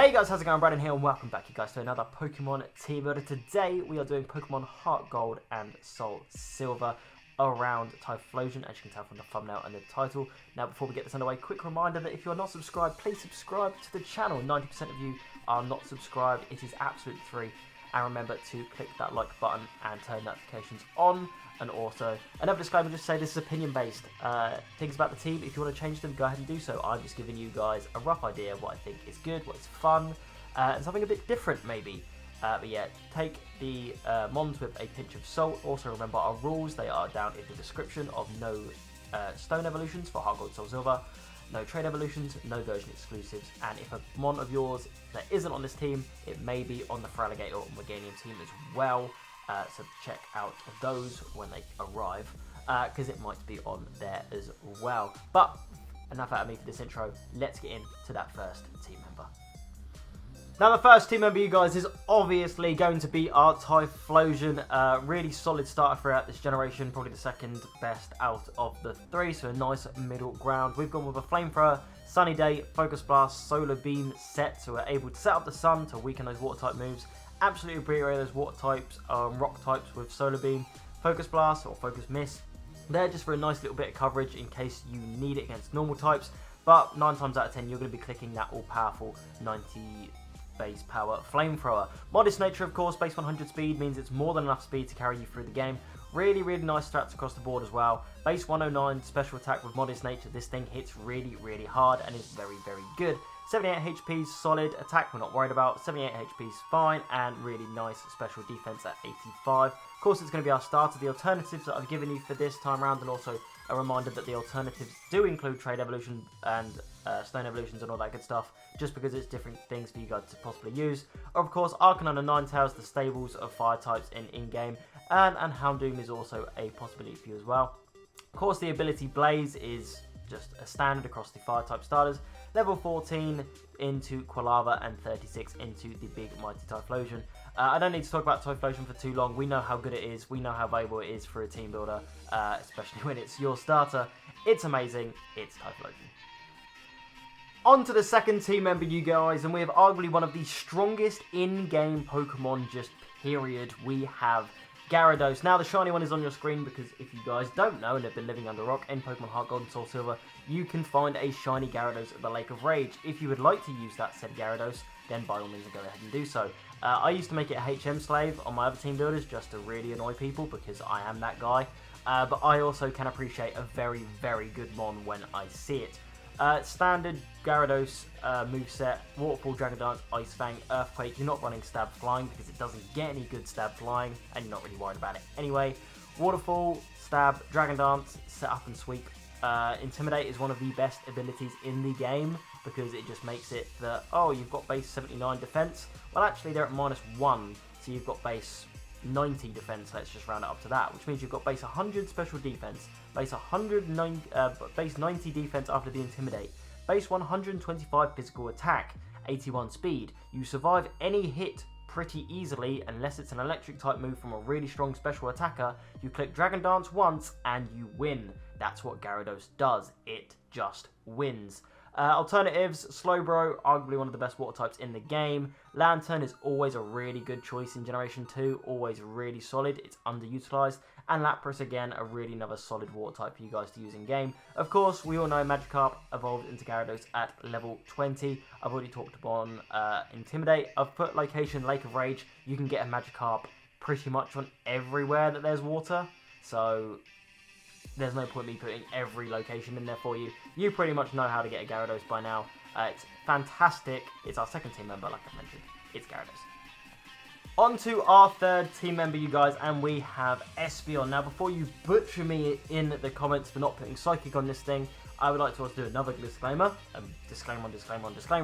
Hey guys, how's it going? Brandon here and welcome back you guys to another Pokemon team builder. Today we are doing Pokemon Heart Gold and Soul Silver around Typhlosion, as you can tell from the thumbnail and the title. Now before we get this underway, quick reminder that if you are not subscribed, please subscribe to the channel. 90% of you are not subscribed. It is absolutely free. And remember to click that like button and turn notifications on. And also, another disclaimer, just say this is opinion based. Things about the team, if you want to change them, go ahead and do so. I'm just giving you guys a rough idea of what I think is good, what is fun, and something a bit different maybe. But yeah, take the Mons with a pinch of salt. Also remember our rules, they are down in the description of no stone evolutions for Heart Gold, Soul Silver, no trade evolutions, no version exclusives, and if a Mon of yours that isn't on this team, it may be on the Feraligatr or Meganium team as well. So check out those when they arrive, because it might be on there as well. But enough out of me for this intro. Let's get into that first team member. Now the first team member, you guys, is obviously going to be our Typhlosion. Really solid starter throughout this generation, probably the second best out of the three, so a nice middle ground. We've gone with a Flamethrower, Sunny Day, Focus Blast, Solar Beam set, so we're able to set up the sun to weaken those water type moves. Absolutely obliterate those water types, rock types with Solar Beam, Focus Blast or Focus Miss. They're just for a nice little bit of coverage in case you need it against normal types, but 9 times out of 10 you're going to be clicking that all-powerful 90 base power Flamethrower. Modest nature, of course, base 100 speed means it's more than enough speed to carry you through the game. Really nice stats across the board as well. Base 109 special attack with modest nature. This thing hits really hard and is very good. 78 HP is solid. Attack we're not worried about. 78 HP is fine, and really nice special defense at 85. Of course, it's going to be our starter. The alternatives that I've given you for this time around, and also a reminder that the alternatives do include trade evolution and stone evolutions and all that good stuff, just because it's different things for you guys to possibly use. Of course, Arcanine and Ninetales, the stables of fire types in-game, and Houndoom is also a possibility for you as well. Of course, the ability Blaze is just a standard across the fire type starters. Level 14 into Quilava and 36 into the big mighty Typhlosion. I don't need to talk about Typhlosion for too long. We know how good it is. We know how valuable it is for a team builder, especially when it's your starter. It's amazing. It's Typhlosion. On to the second team member, you guys, and we have arguably one of the strongest in-game Pokemon, just period. We have Gyarados. Now the shiny one is on your screen because if you guys don't know and have been living under a rock, in Pokemon Heart Gold and Soul Silver, you can find a shiny Gyarados at the Lake of Rage. If you would like to use that said Gyarados, then by all means go ahead and do so. I used to make it a HM slave on my other team builders just to really annoy people because I am that guy. But I also can appreciate a very good Mon when I see it. Standard Gyarados moveset, Waterfall, Dragon Dance, Ice Fang, Earthquake. You're not running Stab Flying because it doesn't get any good Stab Flying and you're not really worried about it anyway. Waterfall, Stab, Dragon Dance, Set Up and Sweep. Intimidate is one of the best abilities in the game because it just makes it that, oh, you've got base 79 defense. Well, actually they're at -1, so you've got base 90 defense. Let's just round it up to that, which means you've got base 100 special defense, base 90 defense after the Intimidate, base 125 physical attack, 81 speed. You survive any hit pretty easily unless it's an electric type move from a really strong special attacker. You click Dragon Dance once and you win. That's what Gyarados does. It just wins. Alternatives, Slowbro, arguably one of the best water types in the game. Lantern is always a really good choice in Generation 2, always really solid, it's underutilized. And Lapras, again, a really another solid water type for you guys to use in game. Of course, we all know Magikarp evolved into Gyarados at level 20. I've already talked about Intimidate. I've put location Lake of Rage. You can get a Magikarp pretty much on everywhere that there's water. So there's no point me putting every location in there for you. You pretty much know how to get a Gyarados by now. It's fantastic. It's our second team member, like I mentioned. It's Gyarados. On to our third team member, you guys, and we have Espeon. Now, before you butcher me in the comments for not putting Psychic on this thing, I would like to also do another disclaimer. Disclaimer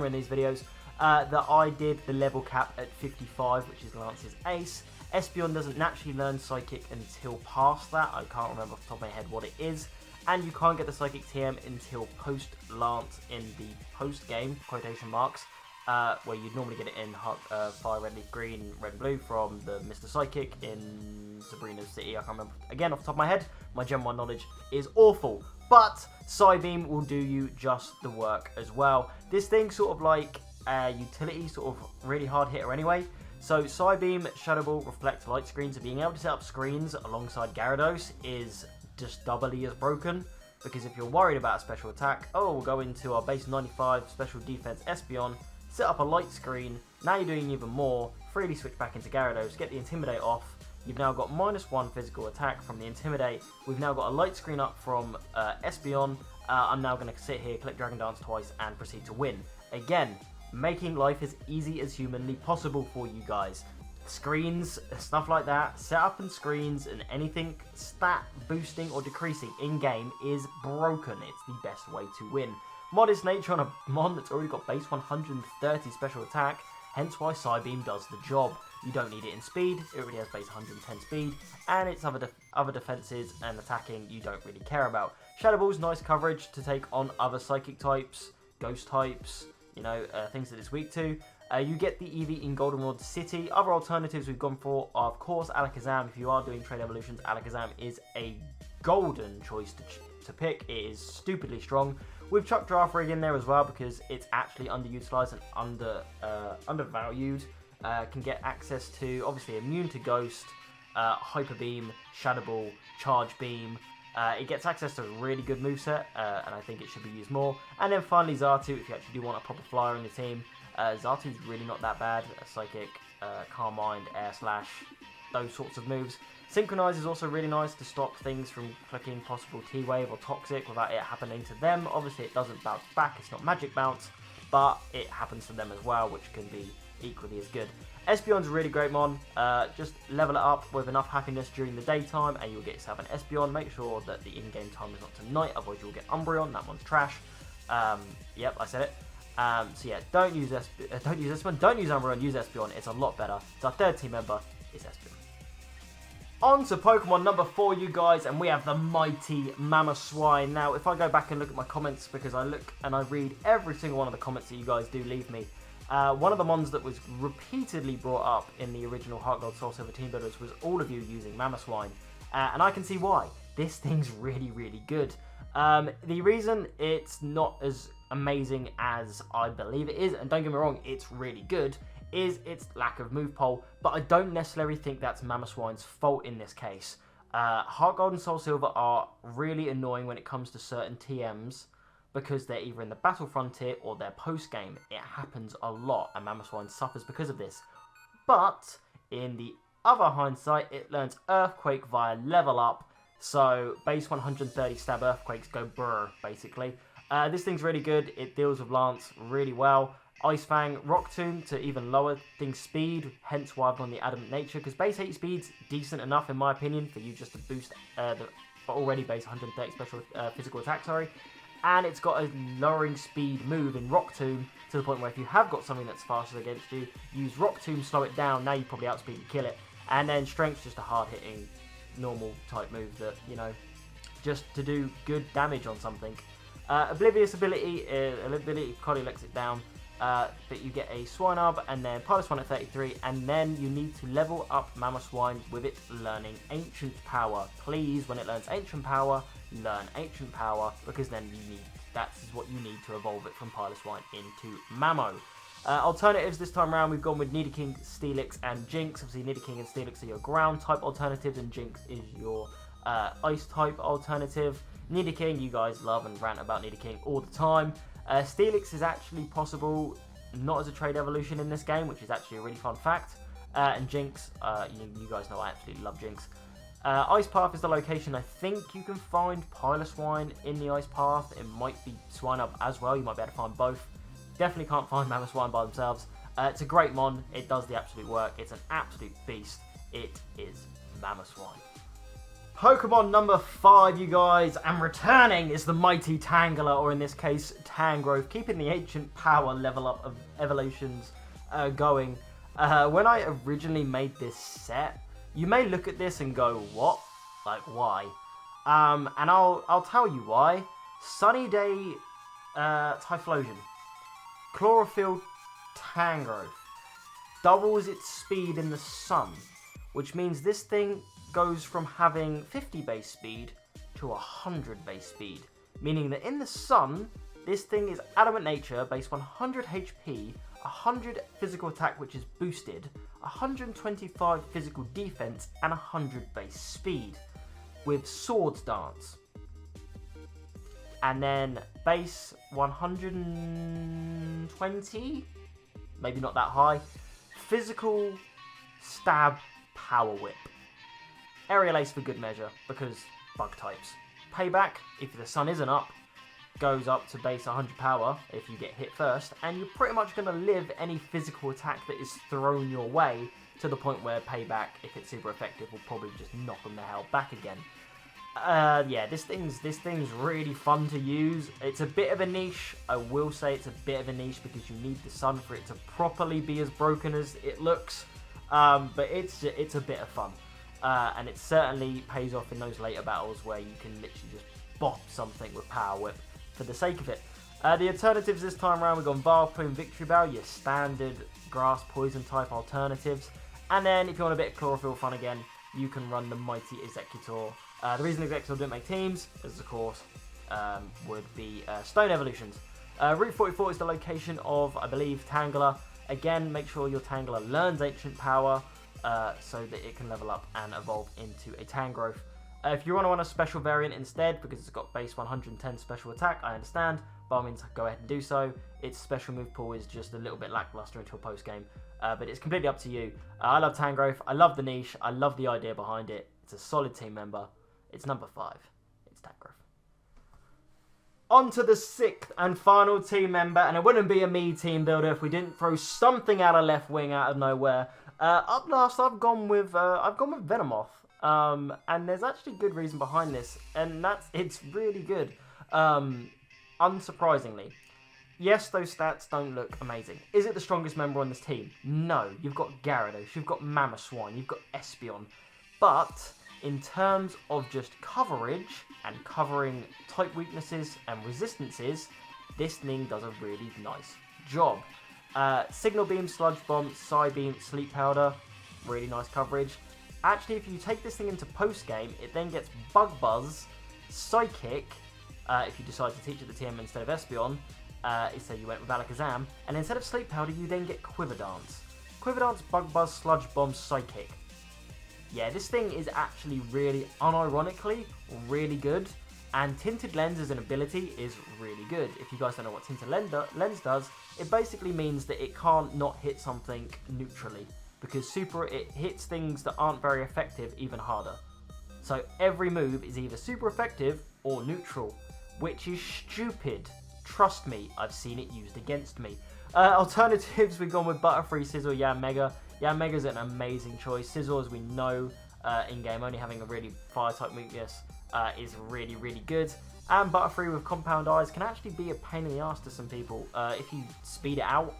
in these videos. That I did the level cap at 55, which is Lance's ace. Espeon doesn't naturally learn Psychic until past that. I can't remember off the top of my head what it is. And you can't get the Psychic TM until post-Lance in the post-game, quotation marks, where you'd normally get it in Fire, Red Leaf Green, Red and Blue from the Mr. Psychic in Sabrina's City. I can't remember. Again, off the top of my head, my Gen 1 knowledge is awful. But Psybeam will do you just the work as well. This thing sort of like a utility, sort of really hard hitter anyway. So Psybeam, Shadow Ball, Reflect, Light Screens, and being able to set up screens alongside Gyarados is just doubly as broken. Because if you're worried about a special attack, oh, we'll go into our base 95 special defense Espeon, set up a light screen, now you're doing even more, freely switch back into Gyarados, get the Intimidate off, you've now got -1 physical attack from the Intimidate, we've now got a light screen up from Espeon, I'm now going to sit here, click Dragon Dance twice, and proceed to win. Again, making life as easy as humanly possible for you guys. Screens, stuff like that, setup and screens, and anything stat boosting or decreasing in-game is broken. It's the best way to win. Modest nature on a mon that's already got base 130 special attack, hence why Psybeam does the job. You don't need it in speed, it already has base 110 speed, and its other defenses and attacking you don't really care about. Shadow Ball's nice coverage to take on other psychic types, ghost types, you know, things that it's weak to. You get the EV in Goldenrod City. Other alternatives we've gone for are, of course, Alakazam. If you are doing trade evolutions, Alakazam is a golden choice to pick. It is stupidly strong. We've chucked Draft Rig in there as well because it's actually underutilized and undervalued. Can get access to, obviously, immune to Ghost, Hyper Beam, Shadow Ball, Charge Beam. It gets access to a really good moveset, and I think it should be used more. And then finally Xatu, if you actually do want a proper flyer in the team. Xatu's really not that bad. Psychic, Calm Mind, Air Slash, those sorts of moves. Synchronize is also really nice to stop things from clicking possible T-Wave or Toxic without it happening to them. Obviously it doesn't bounce back, it's not Magic Bounce, but it happens to them as well, which can be equally as good. Espeon's a really great mon. Just level it up with enough happiness during the daytime and you'll get yourself an Espeon. Make sure that the in-game time is not tonight, otherwise you'll get Umbreon, that one's trash. Yep, I said it. So yeah, don't use Espeon, don't use Umbreon, use Espeon, it's a lot better. So our third team member is Espeon. On to Pokemon number 4, you guys, and we have the mighty Mamoswine. Now, if I go back and look at my comments, because I look and I read every single one of the comments that you guys do leave me, one of the mons that was repeatedly brought up in the original Heart Gold Soul Silver Team Builders was all of you using Mamoswine, and I can see why. This thing's really, really good. The reason it's not as amazing as I believe it is, and don't get me wrong, it's really good, is its lack of move pole, but I don't necessarily think that's Mamoswine's fault in this case. Heart Gold and Soul Silver are really annoying when it comes to certain TMs, because they're either in the Battle Frontier or they're post-game. It happens a lot, and Mamoswine suffers because of this. But, in the other hindsight, it learns Earthquake via level up, so base 130 stab Earthquakes go brr, basically. This thing's really good, it deals with Lance really well. Ice Fang, Rock Tomb to even lower things speed, hence why I've gone the Adamant Nature, because base 80 speed's decent enough in my opinion for you just to boost the already base 130 special physical attack, and it's got a lowering speed move in Rock Tomb to the point where if you have got something that's faster against you, use Rock Tomb, slow it down, now you probably outspeed and kill it, and then Strength's just a hard-hitting normal type move that, you know, just to do good damage on something. Oblivious ability Cody lets it down, but you get a Swinub and then Pilot One at 33, and then you need to level up Mamoswine with it learning Ancient Power. Please, when it learns Ancient Power, learn Ancient Power, because then that's what you need to evolve it from Piloswine into Mamo. Alternatives this time around, we've gone with Nidoking, Steelix, and Jinx. Obviously, Nidoking and Steelix are your ground type alternatives, and Jinx is your ice type alternative. Nidoking, you guys love and rant about Nidoking all the time. Steelix is actually possible not as a trade evolution in this game, which is actually a really fun fact. And Jinx, you guys know I absolutely love Jinx. Ice Path is the location I think you can find Piloswine in the Ice Path. It might be Swinub as well, you might be able to find both. Definitely can't find Mamoswine by themselves. It's a great mon, it does the absolute work, it's an absolute beast. It is Mamoswine. Pokemon number 5, you guys, and returning is the mighty Tangela, or in this case, Tangrowth, keeping the Ancient Power level up of evolutions going. When I originally made this set, you may look at this and go, what? Like, why? And I'll tell you why. Sunny Day Typhlosion. Chlorophyll Tangrowth. Doubles its speed in the sun, which means this thing goes from having 50 base speed to 100 base speed, meaning that in the sun, this thing is Adamant Nature, base 100 HP, 100 physical attack, which is boosted, 125 physical defense, and 100 base speed with Swords Dance. And then base 120, maybe not that high, physical stab power whip. Aerial Ace for good measure, because bug types. Payback, if the sun isn't up, goes up to base 100 power if you get hit first, and you're pretty much going to live any physical attack that is thrown your way, to the point where Payback, if it's super effective, will probably just knock them the hell back again. Yeah, this thing's really fun to use. It's a bit of a niche. I will say it's a bit of a niche because you need the sun for it to properly be as broken as it looks. But it's a bit of fun. And it certainly pays off in those later battles where you can literally just bop something with Power Whip for the sake of it. The alternatives this time around, we've got Vileplume, Victory Bell, your standard grass poison type alternatives. And then if you want a bit of Chlorophyll fun again, you can run the Mighty Executor. The reason Executor didn't make teams is, of course, would be Stone Evolutions. Route 44 is the location of, I believe, Tangela. Again, make sure your Tangela learns Ancient Power so that it can level up and evolve into a Tangrowth. If you want to run a special variant instead, because it's got base 110 special attack, I understand. By all means, go ahead and do so. Its special move pool is just a little bit lackluster until post-game. But it's completely up to you. I love Tangrowth. I love the niche. I love the idea behind it. It's a solid team member. It's number 5. It's Tangrowth. On to the 6th and final team member. And it wouldn't be a me team builder if we didn't throw something out of left wing out of nowhere. Up last, I've gone with Venomoth. And there's actually good reason behind this. And it's really good. Unsurprisingly. Yes, those stats don't look amazing. Is it the strongest member on this team? No. You've got Gyarados, you've got Mamoswine, you've got Espeon. But in terms of just coverage and covering type weaknesses and resistances, this thing does a really nice job. Signal Beam, Sludge Bomb, Psy Beam, Sleep Powder, really nice coverage. Actually, if you take this thing into post-game, it then gets Bug Buzz, Psychic, if you decide to teach it the TM instead of Espeon, so you went with Alakazam, and instead of Sleep Powder, you then get Quiver Dance. Quiver Dance, Bug Buzz, Sludge Bomb, Psychic. Yeah, this thing is actually really, unironically, really good, and Tinted Lens as an ability is really good. If you guys don't know what Tinted Lens does, it basically means that it can't not hit something neutrally, because it hits things that aren't very effective even harder. So every move is either super effective or neutral, which is stupid. Trust me, I've seen it used against me. Alternatives, we've gone with Butterfree, Sizzle, Yanmega. Yanmega's an amazing choice. Sizzle, as we know in-game, only having a really fire-type weakness, is really, really good. And Butterfree with Compound Eyes can actually be a pain in the ass to some people. If you speed it out,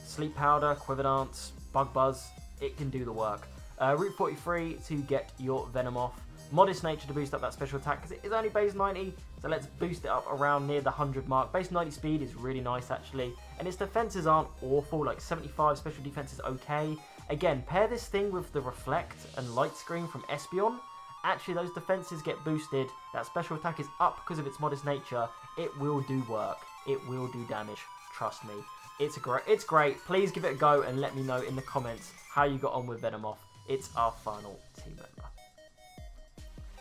Sleep Powder, Quiver Dance, Bug Buzz, it can do the work. Route 43 to get your Venomoth. Modest Nature to boost up that special attack, because it is only base 90, so let's boost it up around near the 100 mark. Base 90 speed is really nice, actually, and its defenses aren't awful, like 75 special defense is okay. Again, pair this thing with the Reflect and Light Screen from Espeon. Actually, those defenses get boosted, that special attack is up because of its Modest Nature. It will do work, it will do damage, trust me. It's great. Please give it a go and let me know in the comments how you got on with Venomoth. It's our final team member.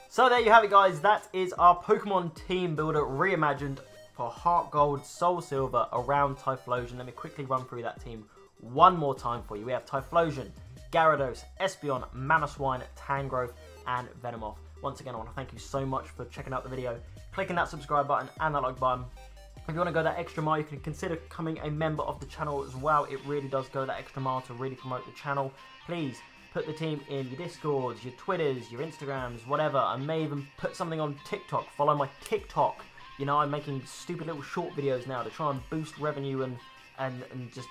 So there you have it, guys. That is our Pokemon Team Builder Reimagined for Heart Gold, Soul Silver around Typhlosion. Let me quickly run through that team one more time for you. We have Typhlosion, Gyarados, Espeon, Mamoswine, Tangrowth, and Venomoth. Once again, I want to thank you so much for checking out the video, clicking that subscribe button and that like button. If you want to go that extra mile, you can consider becoming a member of the channel as well. It really does go that extra mile to really promote the channel. Please put the team in your Discords, your Twitters, your Instagrams, whatever. I may even put something on TikTok. Follow my TikTok. You know, I'm making stupid little short videos now to try and boost revenue and just,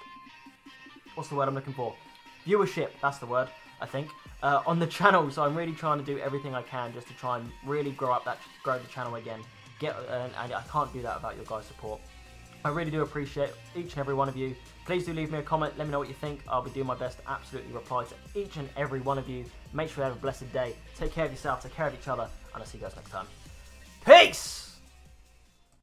what's the word I'm looking for? Viewership, that's the word, I think, on the channel. So I'm really trying to do everything I can just to try and really grow the channel again. And I can't do that without your guys' support. I really do appreciate each and every one of you. Please do leave me a comment. Let me know what you think. I'll be doing my best to absolutely reply to each and every one of you. Make sure you have a blessed day. Take care of yourself. Take care of each other. And I'll see you guys next time. Peace!